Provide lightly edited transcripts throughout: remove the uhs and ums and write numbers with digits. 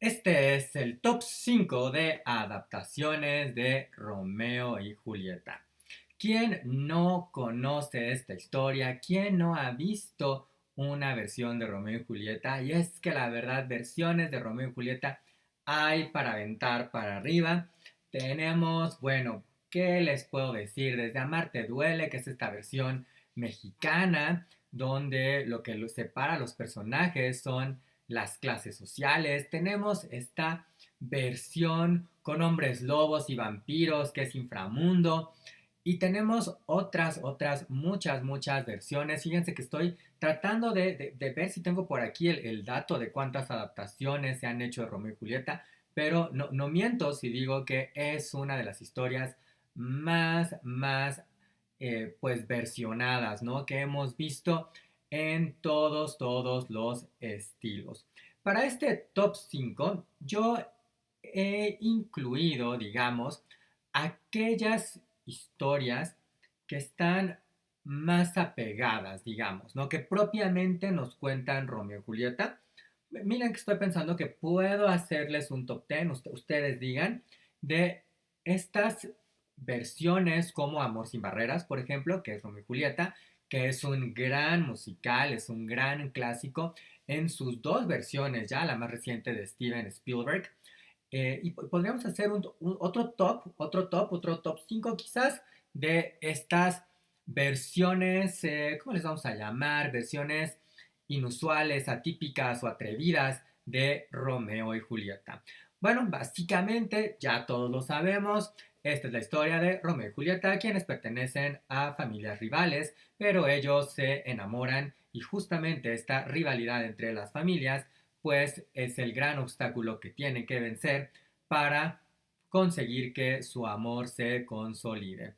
Este es el top 5 de adaptaciones de Romeo y Julieta. ¿Quién no conoce esta historia? ¿Quién no ha visto una versión de Romeo y Julieta? Y es que la verdad, versiones de Romeo y Julieta hay para aventar para arriba. Tenemos, bueno, ¿qué les puedo decir? Desde Amarte Duele, que es esta versión mexicana, donde lo que separa a los personajes son las clases sociales. Tenemos esta versión con hombres lobos y vampiros, que es Inframundo. Y tenemos muchas versiones. Fíjense que estoy tratando de ver si tengo por aquí el dato de cuántas adaptaciones se han hecho de Romeo y Julieta, pero no miento si digo que es una de las historias más pues versionadas, ¿no? Que hemos visto en todos los estilos. Para este top 5 yo he incluido, digamos, aquellas historias que están más apegadas, digamos, ¿no? Que propiamente nos cuentan Romeo y Julieta. Miren que estoy pensando que puedo hacerles un top 10, ustedes digan, de estas versiones como Amor sin barreras, por ejemplo, que es Romeo y Julieta, que es un gran musical, es un gran clásico en sus dos versiones, ya la más reciente de Steven Spielberg. Y podríamos hacer otro top 5 quizás de estas versiones, ¿cómo les vamos a llamar? Versiones inusuales, atípicas o atrevidas de Romeo y Julieta. Bueno, básicamente ya todos lo sabemos. Esta es la historia de Romeo y Julieta, quienes pertenecen a familias rivales, pero ellos se enamoran y justamente esta rivalidad entre las familias pues es el gran obstáculo que tienen que vencer para conseguir que su amor se consolide.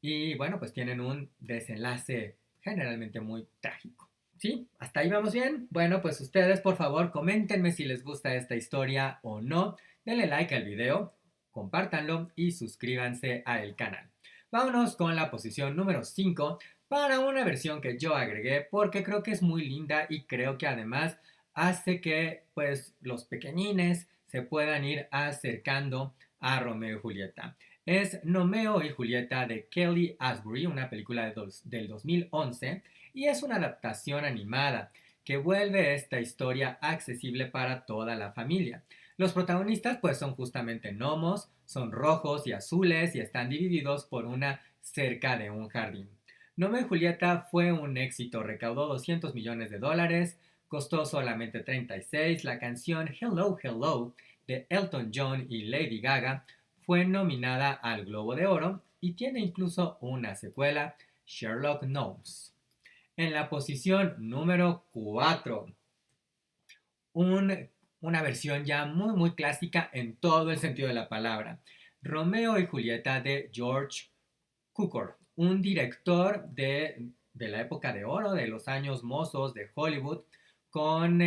Y bueno, pues tienen un desenlace generalmente muy trágico. ¿Sí? ¿Hasta ahí vamos bien? Bueno, pues ustedes por favor coméntenme si les gusta esta historia o no. Denle like al video, compártanlo y suscríbanse al canal. Vámonos con la posición número 5 para una versión que yo agregué porque creo que es muy linda y creo que además hace que pues los pequeñines se puedan ir acercando a Romeo y Julieta. Es Romeo y Julieta de Kelly Asbury, una película del 2011, y es una adaptación animada que vuelve esta historia accesible para toda la familia. Los protagonistas pues son justamente gnomos, son rojos y azules y están divididos por una cerca de un jardín. Romeo y Julieta fue un éxito, recaudó $200 millones, costó solamente 36. La canción Hello Hello de Elton John y Lady Gaga fue nominada al Globo de Oro y tiene incluso una secuela, Sherlock Gnomes. En la posición número 4, un, una versión ya muy clásica en todo el sentido de la palabra, Romeo y Julieta de George Cukor, un director de la época de oro, de los años mozos de Hollywood, con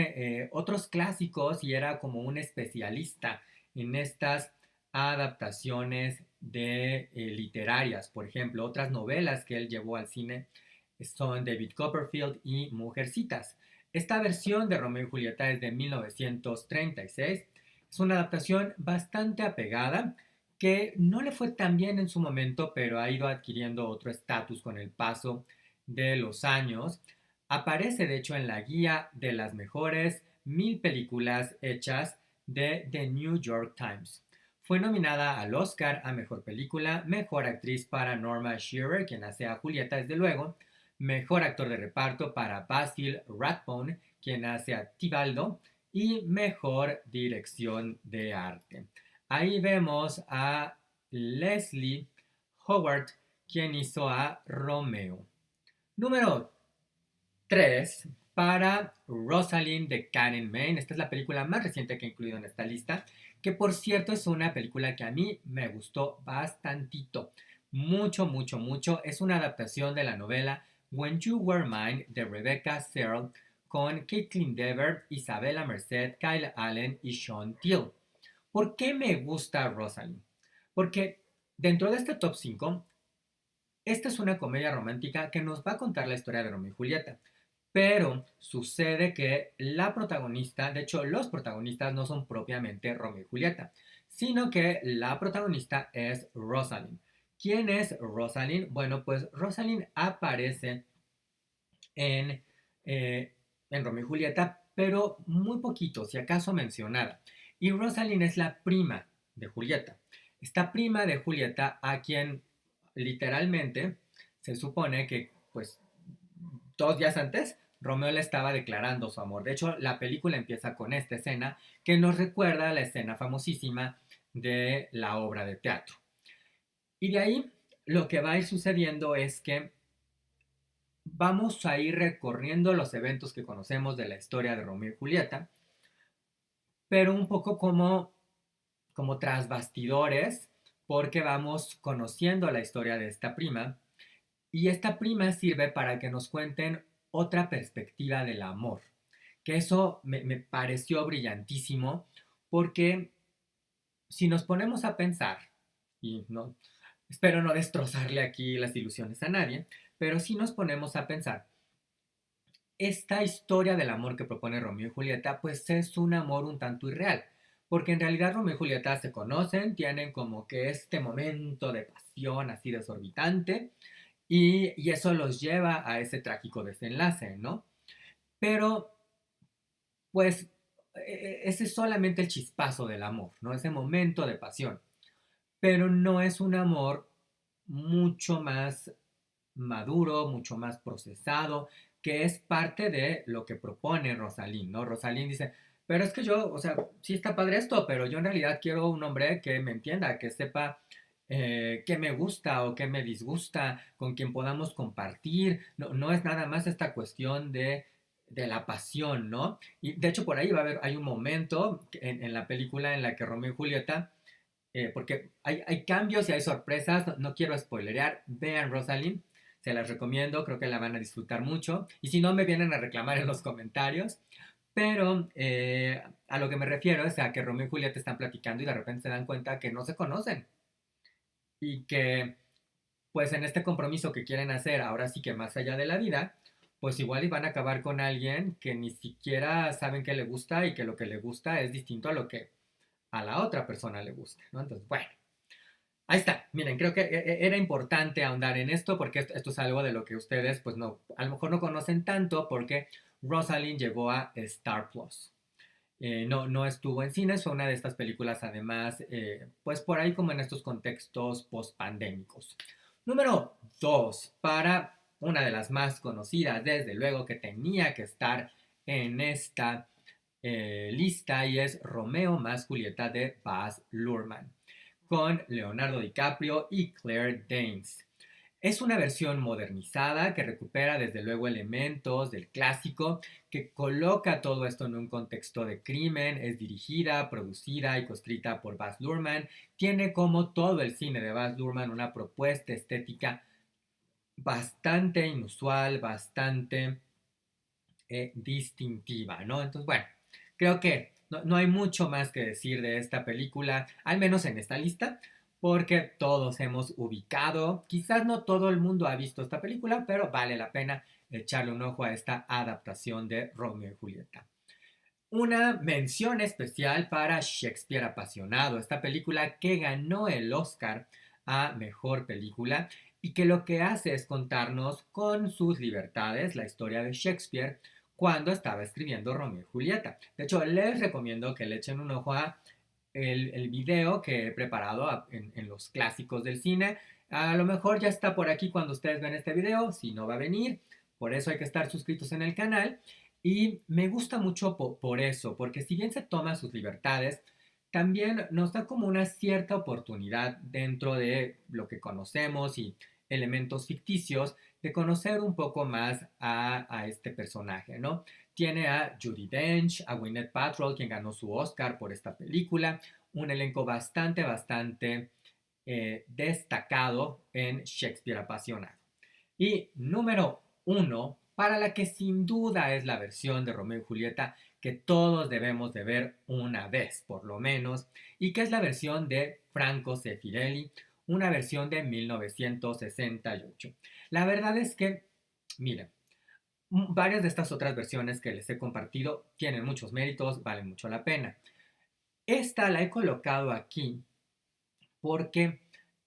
otros clásicos y era como un especialista en estas adaptaciones de literarias. Por ejemplo, otras novelas que él llevó al cine son David Copperfield y Mujercitas. Esta versión de Romeo y Julieta es de 1936. Es una adaptación bastante apegada que no le fue tan bien en su momento, pero ha ido adquiriendo otro estatus con el paso de los años. Aparece de hecho en la guía de las mejores 1000 películas hechas de The New York Times. Fue nominada al Oscar a Mejor Película, Mejor Actriz para Norma Shearer, quien hace a Julieta desde luego, Mejor Actor de Reparto para Basil Rathbone, quien hace a Tibaldo, y Mejor Dirección de Arte. Ahí vemos a Leslie Howard, quien hizo a Romeo. Número 3 para Rosalind de Karen Maine. Esta es la película más reciente que he incluido en esta lista, que por cierto es una película que a mí me gustó bastantito. Mucho. Es una adaptación de la novela When You Were Mine de Rebecca Searle con Caitlin Dever, Isabella Merced, Kyle Allen y Sean Teal. ¿Por qué me gusta Rosalind? Porque dentro de este top 5, esta es una comedia romántica que nos va a contar la historia de Romeo y Julieta. Pero sucede que la protagonista, de hecho los protagonistas no son propiamente Romeo y Julieta, sino que la protagonista es Rosalind. ¿Quién es Rosalind? Bueno, pues Rosalind aparece en, eh, en Romeo y Julieta, pero muy poquito, si acaso mencionada. Y Rosalind es la prima de Julieta. Esta prima de Julieta a quien literalmente se supone que, pues, 2 días antes, Romeo le estaba declarando su amor. De hecho, la película empieza con esta escena que nos recuerda a la escena famosísima de la obra de teatro. Y de ahí lo que va a ir sucediendo es que vamos a ir recorriendo los eventos que conocemos de la historia de Romeo y Julieta, pero un poco como tras bastidores, porque vamos conociendo la historia de esta prima, y esta prima sirve para que nos cuenten otra perspectiva del amor, que eso me pareció brillantísimo, porque si nos ponemos a pensar, y no, espero no destrozarle aquí las ilusiones a nadie, pero si nos ponemos a pensar, esta historia del amor que propone Romeo y Julieta, pues es un amor un tanto irreal, porque en realidad Romeo y Julieta se conocen, tienen como que este momento de pasión así desorbitante, y eso los lleva a ese trágico desenlace, ¿no? Pero, pues, ese es solamente el chispazo del amor, ¿no? Ese momento de pasión, pero no es un amor mucho más maduro, mucho más procesado, que es parte de lo que propone Rosalind, ¿no? Rosalind dice, pero es que yo, o sea, sí está padre esto, pero yo en realidad quiero un hombre que me entienda, que sepa qué me gusta o qué me disgusta, con quien podamos compartir. No, no es nada más esta cuestión de la pasión, ¿no? Y de hecho por ahí va a haber, hay un momento en la película en la que Romeo y Julieta porque hay cambios y hay sorpresas, no, no quiero spoilerear, vean Rosalind, se las recomiendo, creo que la van a disfrutar mucho, y si no me vienen a reclamar en los comentarios, pero a lo que me refiero es a que Romeo y Julieta están platicando y de repente se dan cuenta que no se conocen y que pues en este compromiso que quieren hacer, ahora sí que más allá de la vida, pues igual y van a acabar con alguien que ni siquiera saben que le gusta y que lo que le gusta es distinto a lo que a la otra persona le gusta, ¿no? Entonces, bueno, ahí está. Miren, creo que era importante ahondar en esto porque esto es algo de lo que ustedes, pues no, a lo mejor no conocen tanto porque Rosalind llegó a Star Plus. No, no estuvo en cines, fue una de estas películas además, pues por ahí como en estos contextos post-pandémicos. Número 2, para una de las más conocidas, desde luego que tenía que estar en esta lista y es Romeo más Julieta de Baz Luhrmann con Leonardo DiCaprio y Claire Danes. Es una versión modernizada que recupera desde luego elementos del clásico, que coloca todo esto en un contexto de crimen, es dirigida, producida y coescrita por Baz Luhrmann, tiene como todo el cine de Baz Luhrmann una propuesta estética bastante inusual, bastante distintiva, ¿no? Entonces, bueno, creo que no hay mucho más que decir de esta película, al menos en esta lista, porque todos hemos ubicado, quizás no todo el mundo ha visto esta película, pero vale la pena echarle un ojo a esta adaptación de Romeo y Julieta. Una mención especial para Shakespeare apasionado, esta película que ganó el Oscar a Mejor Película y que lo que hace es contarnos con sus libertades la historia de Shakespeare cuando estaba escribiendo Romeo y Julieta. De hecho, les recomiendo que le echen un ojo a el video que he preparado en los clásicos del cine. A lo mejor ya está por aquí cuando ustedes ven este video, si no va a venir, por eso hay que estar suscritos en el canal. Y me gusta mucho por eso, porque si bien se toma sus libertades, también nos da como una cierta oportunidad dentro de lo que conocemos y elementos ficticios de conocer un poco más a este personaje, ¿no? Tiene a Judi Dench, a Gwyneth Paltrow, quien ganó su Oscar por esta película, un elenco bastante destacado en Shakespeare apasionado. Y número 1, para la que sin duda es la versión de Romeo y Julieta que todos debemos de ver una vez por lo menos, y que es la versión de Franco Sefirelli, una versión de 1968. La verdad es que, miren, Varias de estas otras versiones que les he compartido tienen muchos méritos, valen mucho la pena. Esta la he colocado aquí porque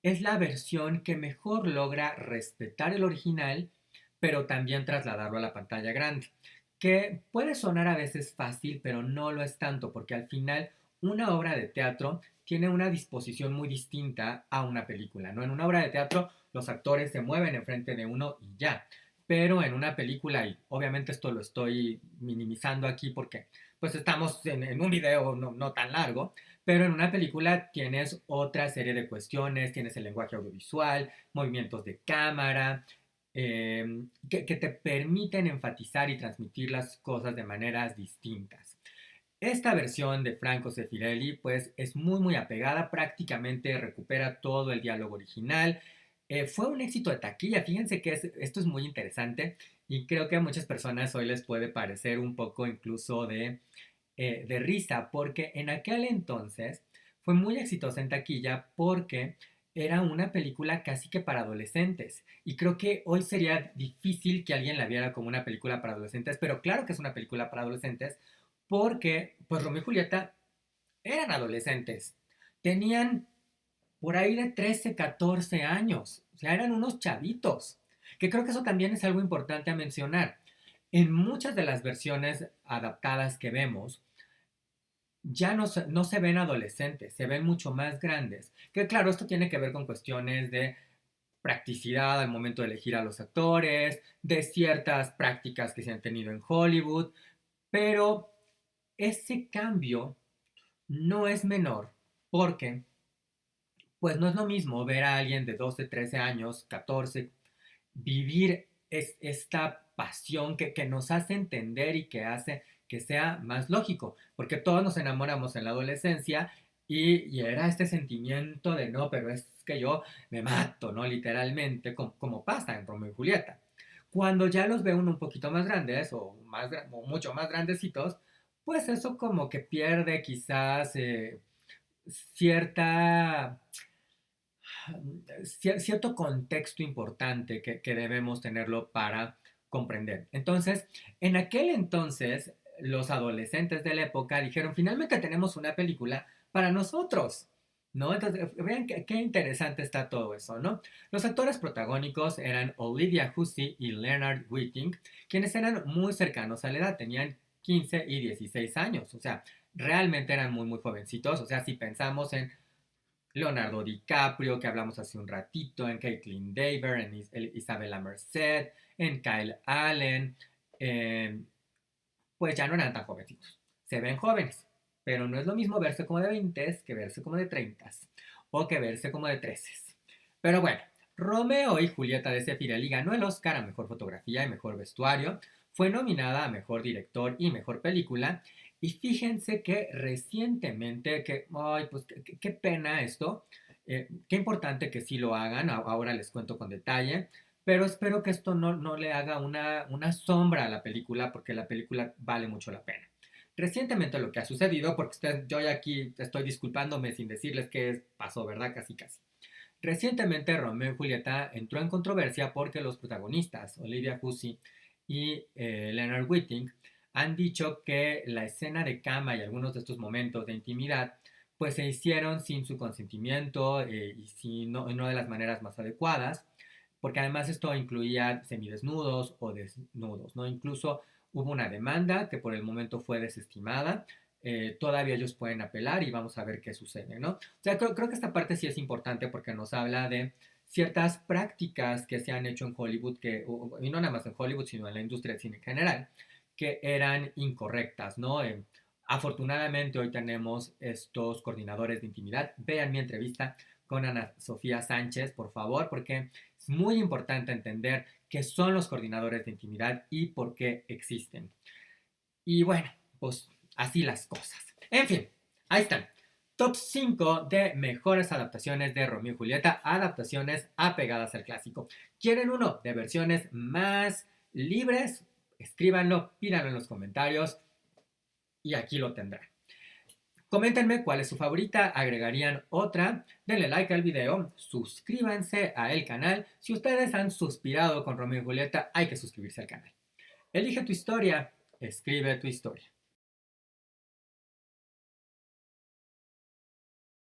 es la versión que mejor logra respetar el original, pero también trasladarlo a la pantalla grande. Que puede sonar a veces fácil, pero no lo es tanto, porque al final una obra de teatro tiene una disposición muy distinta a una película, ¿no? En una obra de teatro los actores se mueven enfrente de uno y ya. Pero en una película, y obviamente esto lo estoy minimizando aquí porque pues estamos en un video no tan largo, pero en una película tienes otra serie de cuestiones, tienes el lenguaje audiovisual, movimientos de cámara, que te permiten enfatizar y transmitir las cosas de maneras distintas. Esta versión de Franco Sefirelli pues es muy apegada, prácticamente recupera todo el diálogo original. Fue un éxito de taquilla, fíjense que esto es muy interesante y creo que a muchas personas hoy les puede parecer un poco incluso de risa, porque en aquel entonces fue muy exitosa en taquilla porque era una película casi que para adolescentes. Y creo que hoy sería difícil que alguien la viera como una película para adolescentes, pero claro que es una película para adolescentes porque pues Romeo y Julieta eran adolescentes. Tenían por ahí de 13 14 años. O sea, eran unos chavitos. Que creo que eso también es algo importante a mencionar. En muchas de las versiones adaptadas que vemos, ya no se ven adolescentes, se ven mucho más grandes. Que claro, esto tiene que ver con cuestiones de practicidad al momento de elegir a los actores, de ciertas prácticas que se han tenido en Hollywood, pero ese cambio no es menor porque pues no es lo mismo ver a alguien de 12 13 años, 14 vivir esta pasión que nos hace entender y que hace que sea más lógico, porque todos nos enamoramos en la adolescencia y era este sentimiento de no, pero es que yo me mato, ¿no? Literalmente, como pasa en Romeo y Julieta. Cuando ya los ve uno un poquito más grandes o mucho más grandecitos, pues eso como que pierde quizás cierta cierto contexto importante que debemos tenerlo para comprender. Entonces, en aquel entonces, los adolescentes de la época dijeron, finalmente tenemos una película para nosotros, ¿no? Entonces, vean qué interesante está todo eso, ¿no? Los actores protagónicos eran Olivia Hussey y Leonard Whiting, quienes eran muy cercanos a la edad, tenían 15 y 16 años, o sea, realmente eran muy jovencitos, o sea, si pensamos en Leonardo DiCaprio, que hablamos hace un ratito, en Caitlin Dever, en Isabella Merced, en Kyle Allen, eh, pues ya no eran tan jovencitos. Se ven jóvenes, pero no es lo mismo verse como de 20 que verse como de 30 o que verse como de 13. Pero bueno, Romeo y Julieta de Sefirelli ganó el Oscar a Mejor Fotografía y Mejor Vestuario, fue nominada a Mejor Director y Mejor Película, y fíjense que recientemente, ay, pues qué pena esto, qué importante que sí lo hagan, ahora les cuento con detalle, pero espero que esto no le haga una sombra a la película, porque la película vale mucho la pena. Recientemente lo que ha sucedido, porque yo ya aquí estoy disculpándome sin decirles qué pasó, ¿verdad? Casi casi. Recientemente Romeo y Julieta entró en controversia porque los protagonistas, Olivia Hussey y Leonard Whiting, han dicho que la escena de cama y algunos de estos momentos de intimidad pues se hicieron sin su consentimiento y no de las maneras más adecuadas, porque además esto incluía semidesnudos o desnudos, ¿no? Incluso hubo una demanda que por el momento fue desestimada. Todavía ellos pueden apelar y vamos a ver qué sucede, ¿no? O sea, creo que esta parte sí es importante porque nos habla de ciertas prácticas que se han hecho en Hollywood, y no nada más en Hollywood, sino en la industria del cine en general, que eran incorrectas, ¿no? Afortunadamente hoy tenemos estos coordinadores de intimidad. Vean mi entrevista con Ana Sofía Sánchez, por favor, porque es muy importante entender qué son los coordinadores de intimidad y por qué existen. Y bueno, pues así las cosas. En fin, ahí están. Top 5 de mejores adaptaciones de Romeo y Julieta, adaptaciones apegadas al clásico. ¿Quieren uno de versiones más libres? Escríbanlo, pídanlo en los comentarios y aquí lo tendrán. Coméntenme cuál es su favorita, agregarían otra, denle like al video, suscríbanse al canal. Si ustedes han suspirado con Romeo y Julieta, hay que suscribirse al canal. Elige tu historia, escribe tu historia.